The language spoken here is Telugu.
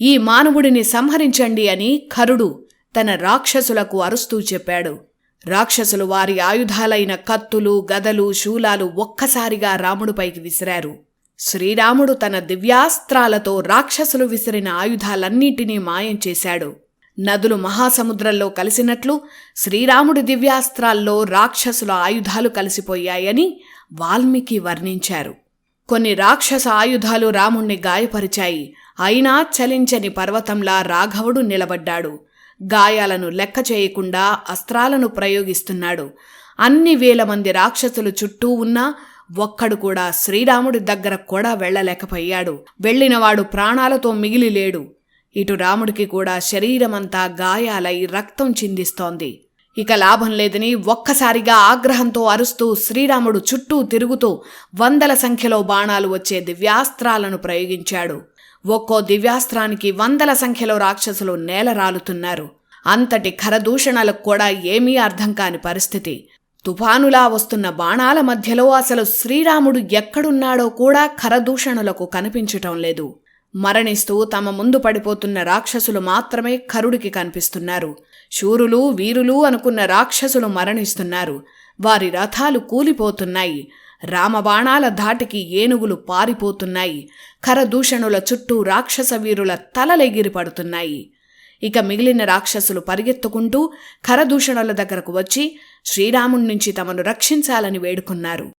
ఈ మానవుడిని సంహరించండి అని ఖరుడు తన రాక్షసులకు అరుస్తూ చెప్పాడు. రాక్షసులు వారి ఆయుధాలైన కత్తులు, గదలు, శూలాలు ఒక్కసారిగా రాముడిపైకి విసిరారు. శ్రీరాముడు తన దివ్యాస్త్రాలతో రాక్షసులు విసిరిన ఆయుధాలన్నింటినీ మాయం చేశాడు. నదులు మహాసముద్రంలో కలిసినట్లు శ్రీరాముడి దివ్యాస్త్రాల్లో రాక్షసుల ఆయుధాలు కలిసిపోయాయని వాల్మీకి వర్ణించారు. కొన్ని రాక్షస ఆయుధాలు రాముణ్ణి గాయపరిచాయి. అయినా చలించని పర్వతంలా రాఘవుడు నిలబడ్డాడు. గాయాలను లెక్క చేయకుండా అస్త్రాలను ప్రయోగిస్తున్నాడు. అన్ని వేల మంది రాక్షసులు చుట్టూ ఉన్నా ఒక్కడు కూడా శ్రీరాముడి దగ్గర కూడా వెళ్లలేకపోయాడు. వెళ్లినవాడు ప్రాణాలతో మిగిలి లేడు. ఇటు రాముడికి కూడా శరీరమంతా గాయాలై రక్తం చిందిస్తోంది. ఇక లాభం లేదని ఒక్కసారిగా ఆగ్రహంతో అరుస్తూ శ్రీరాముడు చుట్టూ తిరుగుతూ వందల సంఖ్యలో బాణాలు వచ్చే దివ్యాస్త్రాలను ప్రయోగించాడు. ఒక్కో దివ్యాస్త్రానికి వందల సంఖ్యలో రాక్షసులు నేలరాలుతున్నారు. అంతటి ఖరదూషణలకు కూడా ఏమీ అర్థం కాని పరిస్థితి. తుఫానులా వస్తున్న బాణాల మధ్యలో అసలు శ్రీరాముడు ఎక్కడున్నాడో కూడా ఖరదూషణులకు కనిపించటం లేదు. మరణిస్తూ తమ ముందు పడిపోతున్న రాక్షసులు మాత్రమే ఖరుడికి కనిపిస్తున్నారు. శూరులు, వీరులు అనుకున్న రాక్షసులు మరణిస్తున్నారు. వారి రథాలు కూలిపోతున్నాయి. రామబాణాల ధాటికి ఏనుగులు పారిపోతున్నాయి. ఖరదూషణుల చుట్టూ రాక్షస వీరుల తలలెగిరి పడుతున్నాయి. ఇక మిగిలిన రాక్షసులు పరిగెత్తుకుంటూ ఖరదూషణుల దగ్గరకు వచ్చి శ్రీరాముడి నుంచి తమను రక్షించాలని వేడుకున్నారు.